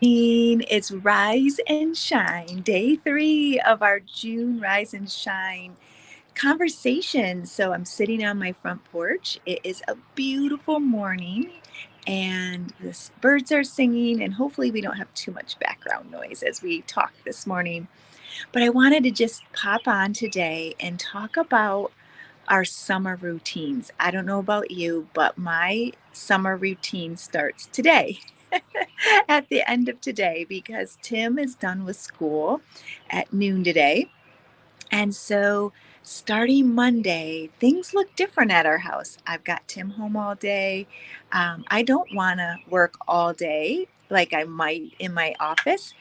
It's Rise and Shine, day 3 of our June Rise and Shine conversation. So I'm sitting on my front porch. It is a beautiful morning, and the birds are singing, and hopefully we don't have too much background noise as we talk this morning. But I wanted to just pop on today and talk about our summer routines. I don't know about you, but my summer routine starts today. At the end of today, because Tim is done with school at noon today. And so starting Monday, things look different at our house. I've got Tim home all day. I don't want to work all day like I might in my office.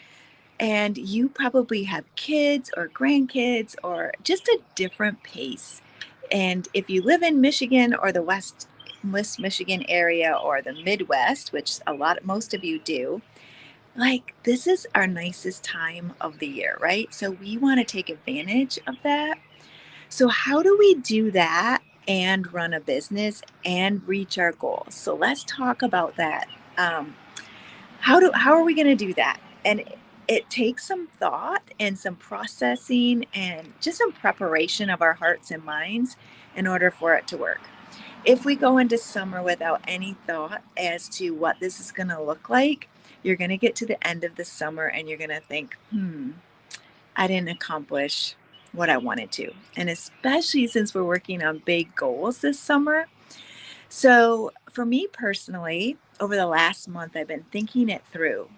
And you probably have kids or grandkids or just a different pace. And if you live in Michigan or the West Michigan area or the Midwest, which most of you do, like, this is our nicest time of the year, right? So we want to take advantage of that. So, how do we do that and run a business and reach our goals? So, let's talk about that. Um, how are we going to do that? And it takes some thought and some processing and just some preparation of our hearts and minds in order for it to work. If we go into summer without any thought as to what this is going to look like, you're going to get to the end of the summer and you're going to think, I didn't accomplish what I wanted to. And especially since we're working on big goals this summer. So, for me personally, over the last month, I've been thinking it through.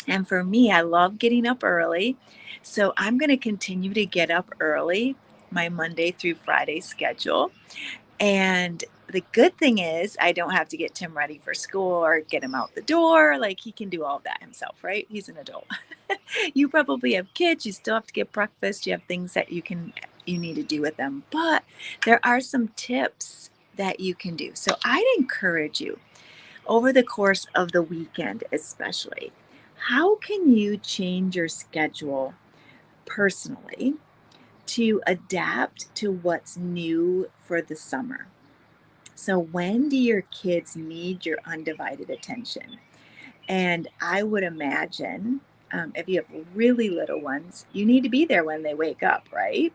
And for me, I love getting up early. So, I'm going to continue to get up early, my Monday through Friday schedule. And the good thing is I don't have to get Tim ready for school or get him out the door. Like, he can do all of that himself, right? He's an adult. You probably have kids, you still have to get breakfast, you have things that you need to do with them. But there are some tips that you can do. So I'd encourage you over the course of the weekend, especially, how can you change your schedule personally to adapt to what's new for the summer? So, when do your kids need your undivided attention? And I would imagine if you have really little ones, you need to be there when they wake up, right?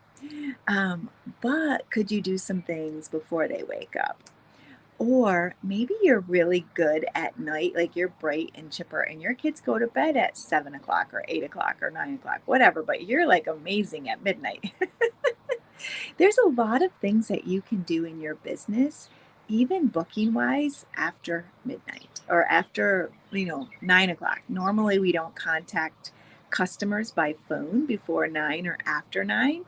Um, but could you do some things before they wake up? Or maybe you're really good at night, like you're bright and chipper, and your kids go to bed at 7 o'clock or 8 o'clock or 9 o'clock, whatever, but you're like amazing at midnight. There's a lot of things that you can do in your business, even booking wise, after midnight or after, 9 o'clock. Normally, we don't contact customers by phone before 9 or after 9,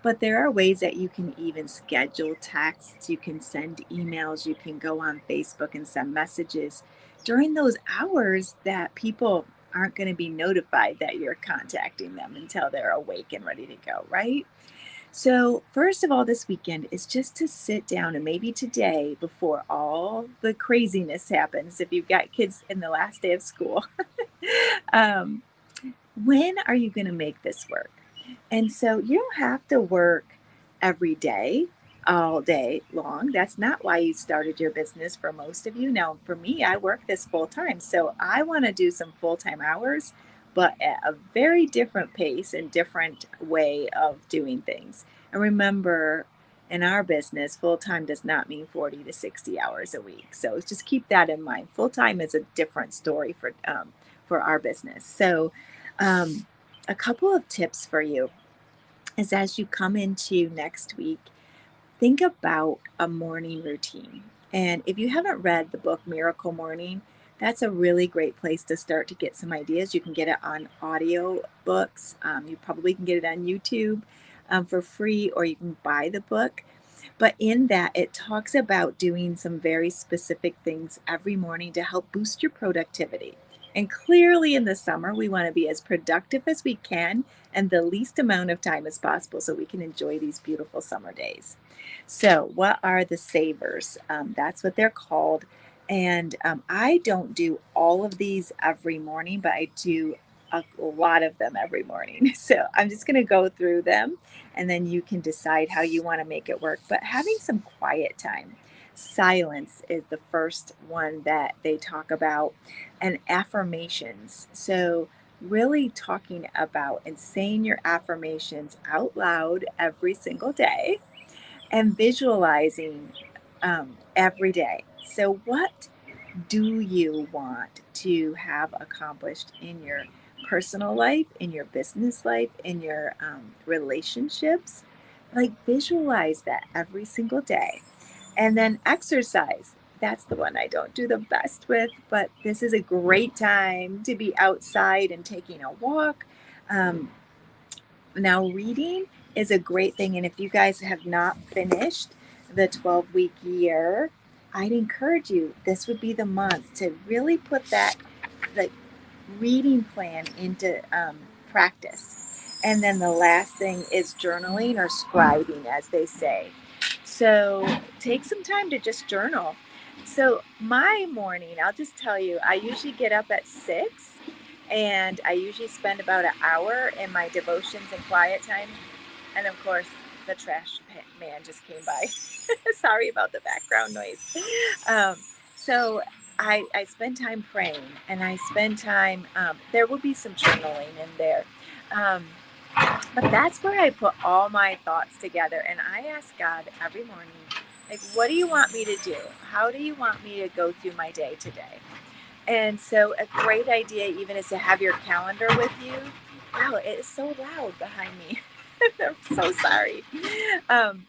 but there are ways that you can even schedule texts, you can send emails, you can go on Facebook and send messages during those hours that people aren't going to be notified that you're contacting them until they're awake and ready to go, right? So, first of all, this weekend is just to sit down and maybe today, before all the craziness happens, if you've got kids in the last day of school, um, when are you going to make this work? And so you don't have to work every day, all day long. That's not why you started your business for most of you. Now, for me, I work this full time. So I want to do some full time hours, but at a very different pace and different way of doing things. And remember, in our business, full time does not mean 40 to 60 hours a week. So just keep that in mind. Full time is a different story for our business. So, um, a couple of tips for you is as you come into next week, think about a morning routine. And if you haven't read the book Miracle Morning, that's a really great place to start to get some ideas. You can get it on audio books. You probably can get it on YouTube for free, or you can buy the book. But in that, it talks about doing some very specific things every morning to help boost your productivity. And clearly, in the summer, we want to be as productive as we can and the least amount of time as possible so we can enjoy these beautiful summer days. So, what are the savers? That's what they're called. And I don't do all of these every morning, but I do a lot of them every morning. So, I'm just going to go through them and then you can decide how you want to make it work. But having some quiet time. Silence is the first one that they talk about, and affirmations. So, really talking about and saying your affirmations out loud every single day and visualizing every day. So, what do you want to have accomplished in your personal life, in your business life, in your relationships? Like, visualize that every single day. And then exercise. That's the one I don't do the best with, but this is a great time to be outside and taking a walk. Um, Now, reading is a great thing. And if you guys have not finished the 12-week year, I'd encourage you, this would be the month to really put that the reading plan into practice. And then the last thing is journaling or scribing, as they say. So take some time to just journal. So my morning, I'll just tell you, I usually get up at 6 and I usually spend about an hour in my devotions and quiet time. And of course, the man just came by. Sorry about the background noise. Um, so I spend time praying and I spend time, there will be some journaling in there. Um, but that's where I put all my thoughts together and I ask God every morning, like, what do you want me to do? How do you want me to go through my day today? And so a great idea even is to have your calendar with you. Wow, it is so loud behind me. I'm so sorry. Um,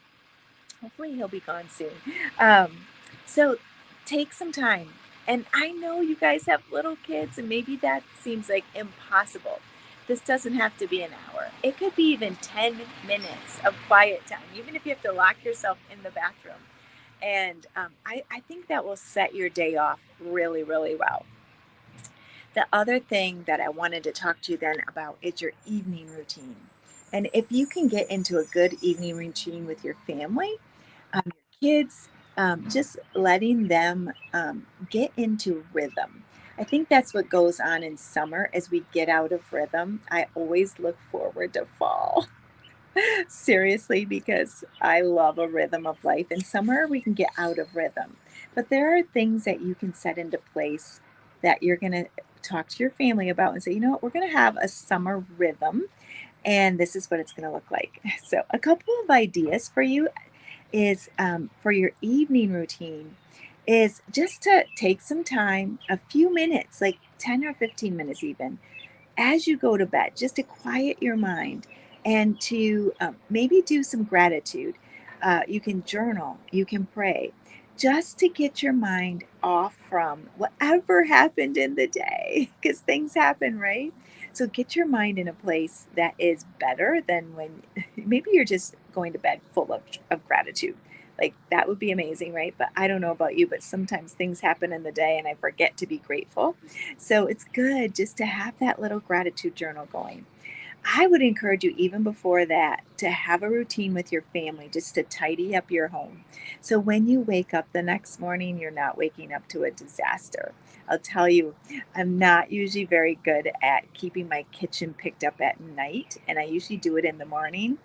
Hopefully he'll be gone soon. Um, so take some time. And I know you guys have little kids, and maybe that seems like impossible. This doesn't have to be an hour. It could be even 10 minutes of quiet time, even if you have to lock yourself in the bathroom. And I think that will set your day off really, really well. The other thing that I wanted to talk to you then about is your evening routine. And if you can get into a good evening routine with your family, your kids, just letting them get into rhythm. I think that's what goes on in summer as we get out of rhythm. I always look forward to fall. Seriously, because I love a rhythm of life. In summer, we can get out of rhythm. But there are things that you can set into place that you're going to talk to your family about and say, you know what, we're going to have a summer rhythm, and this is what it's going to look like. So, a couple of ideas for you is for your evening routine is just to take some time, a few minutes, like 10 or 15 minutes even, as you go to bed, just to quiet your mind and to maybe do some gratitude. You can journal, you can pray, just to get your mind off from whatever happened in the day, because things happen, right? So get your mind in a place that is better than when maybe you're just going to bed full of gratitude. Like that would be amazing, right? But I don't know about you, but sometimes things happen in the day and I forget to be grateful. So it's good just to have that little gratitude journal going. I would encourage you, even before that, to have a routine with your family just to tidy up your home. So when you wake up the next morning, you're not waking up to a disaster. I'll tell you, I'm not usually very good at keeping my kitchen picked up at night, and I usually do it in the morning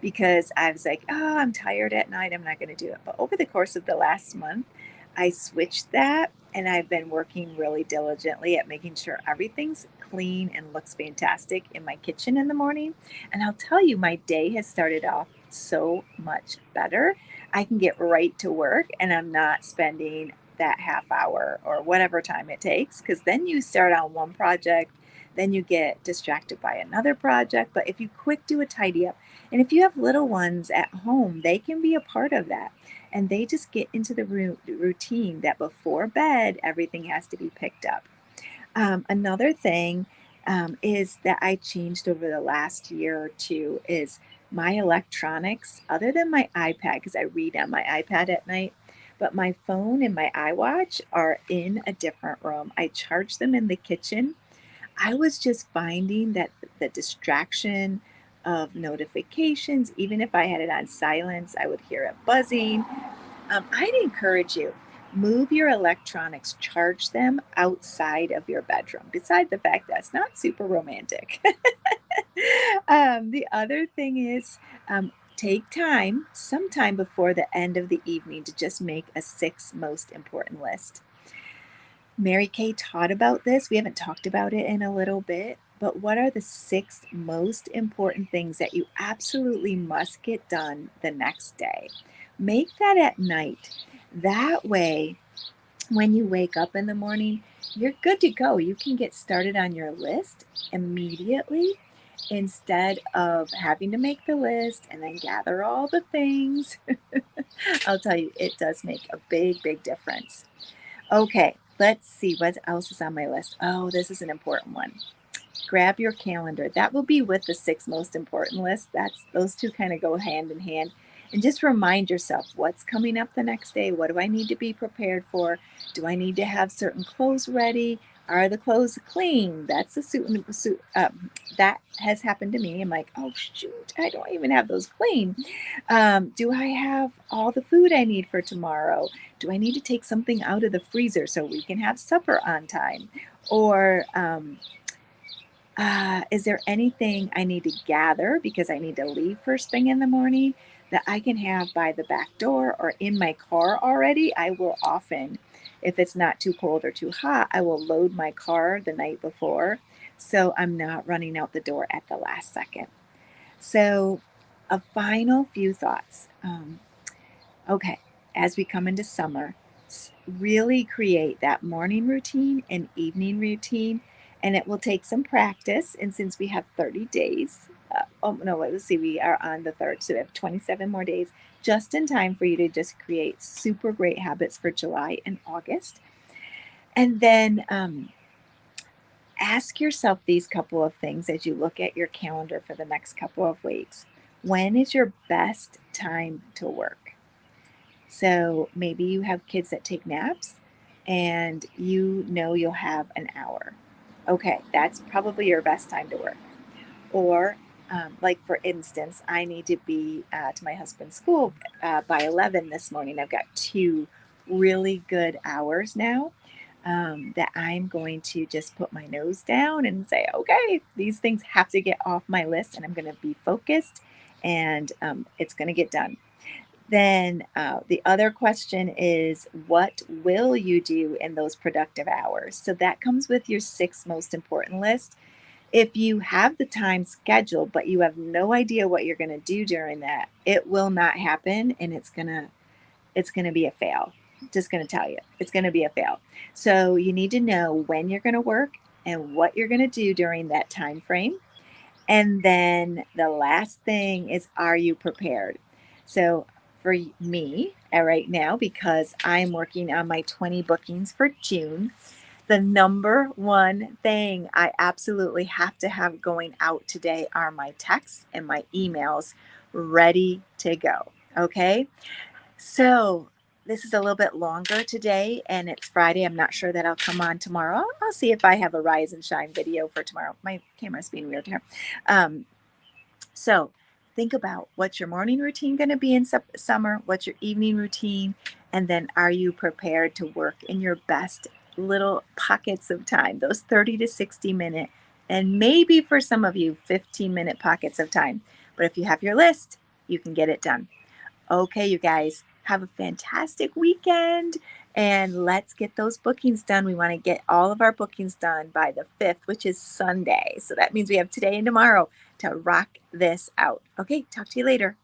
because I was like, oh, I'm tired at night. I'm not going to do it. But over the course of the last month, I switched that and I've been working really diligently at making sure everything's clean and looks fantastic in my kitchen in the morning. And I'll tell you, my day has started off so much better. I can get right to work and I'm not spending that half hour or whatever time it takes because then you start on one project, then you get distracted by another project. But if you quick do a tidy up, and if you have little ones at home, they can be a part of that and they just get into the routine that before bed, everything has to be picked up. Another thing is that I changed over the last year or two is my electronics, other than my iPad, because I read on my iPad at night, but my phone and my iWatch are in a different room. I charge them in the kitchen. I was just finding that the distraction of notifications, even if I had it on silence, I would hear it buzzing. I'd encourage you, move your electronics, charge them outside of your bedroom, beside the fact that's not super romantic. The other thing is Take time, sometime before the end of the evening, to just make a six most important list. Mary Kay taught about this. We haven't talked about it in a little bit, but what are the six most important things that you absolutely must get done the next day? Make that at night. That way, when you wake up in the morning, you're good to go. You can get started on your list immediately instead of having to make the list and then gather all the things. I'll tell you, it does make a big, big difference. Okay, let's see what else is on my list. Oh, this is an important one. Grab your calendar. That will be with the six most important list. That's those two kind of go hand in hand. And just remind yourself what's coming up the next day. What do I need to be prepared for? Do I need to have certain clothes ready? Are the clothes clean? That's a suit. That has happened to me. I'm like, oh shoot, I don't even have those clean. Do I have all the food I need for tomorrow? Do I need to take something out of the freezer so we can have supper on time? Or is there anything I need to gather because I need to leave first thing in the morning that I can have by the back door or in my car already? I will often, if it's not too cold or too hot, I will load my car the night before so I'm not running out the door at the last second. So, a final few thoughts. Okay, as we come into summer, really create that morning routine and evening routine, and it will take some practice. And since we have 30 days, oh no, let's see, we are on the third, so we have 27 more days, just in time for you to just create super great habits for July and August. And then ask yourself these couple of things as you look at your calendar for the next couple of weeks. When is your best time to work? So maybe you have kids that take naps and you know you'll have an hour. Okay, that's probably your best time to work. Or, like for instance, I need to be to my husband's school by 11 this morning. I've got two really good hours now that I'm going to just put my nose down and say, okay, these things have to get off my list and I'm going to be focused and it's going to get done. Then the other question is, what will you do in those productive hours? So that comes with your six most important list. If you have the time scheduled, but you have no idea what you're going to do during that, it will not happen, and it's gonna be a fail. Just going to tell you, it's going to be a fail. So you need to know when you're going to work and what you're going to do during that time frame. And then the last thing is, are you prepared? So for me, right now, because I'm working on my 20 bookings for June, the number one thing I absolutely have to have going out today are my texts and my emails ready to go. Okay. So this is a little bit longer today and it's Friday. I'm not sure that I'll come on tomorrow. I'll see if I have a rise and shine video for tomorrow. My camera's being weird here. Um, so think about what's your morning routine going to be in summer, what's your evening routine, and then are you prepared to work in your best little pockets of time, those 30 to 60-minute, and maybe for some of you, 15-minute pockets of time. But if you have your list, you can get it done. Okay, you guys, have a fantastic weekend and let's get those bookings done. We want to get all of our bookings done by the 5th, which is Sunday. So that means we have today and tomorrow to rock this out. Okay, talk to you later.